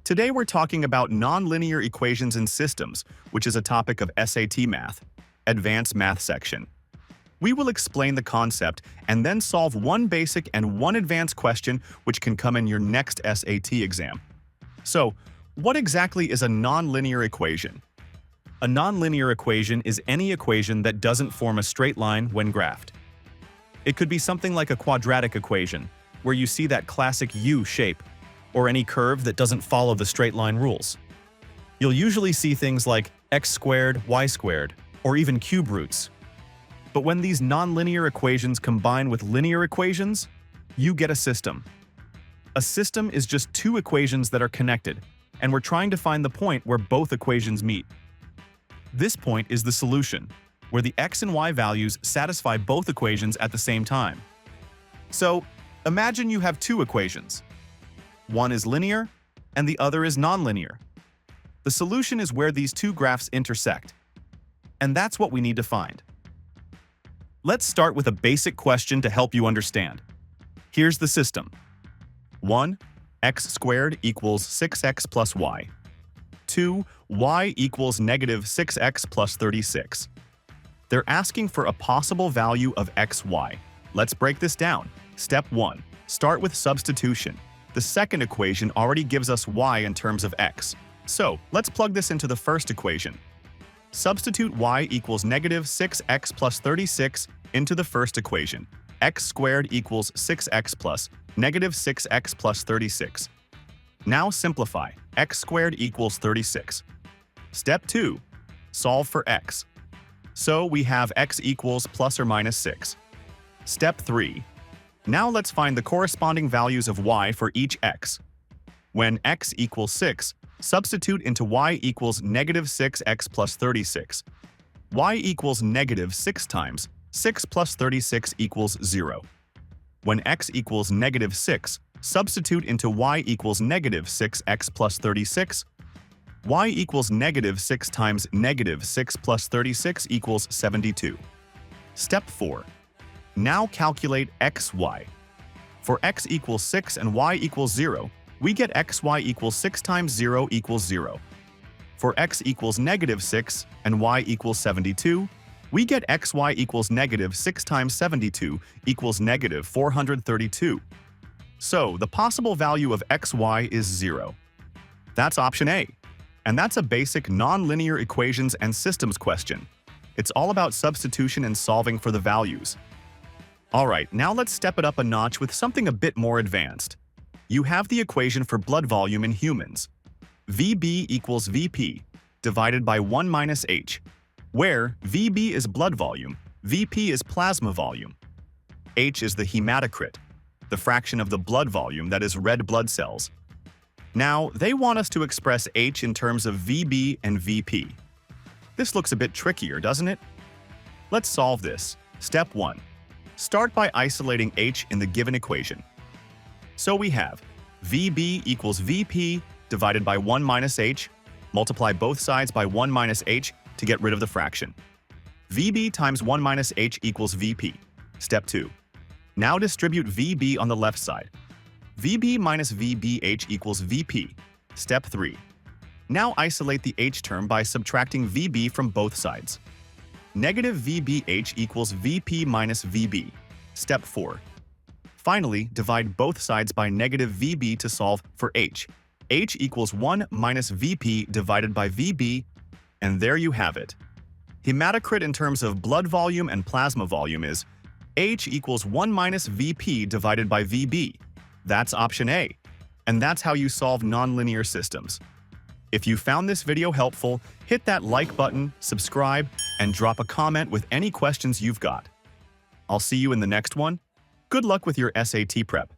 Today we're talking about nonlinear equations and systems, which is a topic of SAT Math, Advanced Math section. We will explain the concept and then solve one basic and one advanced question which can come in your next SAT exam. So, what exactly is a nonlinear equation? A nonlinear equation is any equation that doesn't form a straight line when graphed. It could be something like a quadratic equation, where you see that classic U shape, or any curve that doesn't follow the straight line rules. You'll usually see things like x squared, y squared, or even cube roots. But when these nonlinear equations combine with linear equations, you get a system. A system is just two equations that are connected, and we're trying to find the point where both equations meet. This point is the solution, where the x and y values satisfy both equations at the same time. So, imagine you have two equations. One is linear, and the other is nonlinear. The solution is where these two graphs intersect. And that's what we need to find. Let's start with a basic question to help you understand. Here's the system. 1. X squared equals 6x plus y. 2. Y equals negative 6x plus 36. They're asking for a possible value of xy. Let's break this down. Step 1. Start with substitution. The second equation already gives us y in terms of x. So, let's plug this into the first equation. Substitute y equals negative 6x plus 36 into the first equation. X squared equals 6x plus negative 6x plus 36. Now simplify. X squared equals 36. Step 2. Solve for x. So we have x equals plus or minus 6. Step 3. Now let's find the corresponding values of y for each x. When x equals 6, substitute into y equals negative 6x plus 36. Y equals negative 6 times 6 plus 36 equals 0. When x equals negative 6, substitute into y equals negative 6x plus 36. Y equals negative 6 times negative 6 plus 36 equals 72. Step 4. Now calculate xy. For x equals 6 and y equals 0, we get xy equals 6 times 0 equals 0. For x equals negative 6 and y equals 72, we get xy equals negative 6 times 72 equals negative 432. So, the possible value of xy is 0. That's option A. And that's a basic nonlinear equations and systems question. It's all about substitution and solving for the values. Alright, now let's step it up a notch with something a bit more advanced. You have the equation for blood volume in humans. VB equals VP divided by 1 minus H, where VB is blood volume, VP is plasma volume. H is the hematocrit, the fraction of the blood volume that is red blood cells. Now, they want us to express H in terms of VB and VP. This looks a bit trickier, doesn't it? Let's solve this. Step 1. Start by isolating H in the given equation. So we have VB equals VP divided by 1 minus H, multiply both sides by 1 minus H to get rid of the fraction. VB times 1 minus H equals VP. Step 2. Now distribute VB on the left side. VB minus VBH equals VP. Step 3. Now isolate the H term by subtracting VB from both sides. Negative VBH equals VP minus VB. Step 4. Finally, divide both sides by negative VB to solve for H. H equals 1 minus VP divided by VB, and there you have it. Hematocrit in terms of blood volume and plasma volume is H equals 1 minus VP divided by VB. That's option A, and that's how you solve nonlinear systems. If you found this video helpful, hit that like button, subscribe, and drop a comment with any questions you've got. I'll see you in the next one. Good luck with your SAT prep.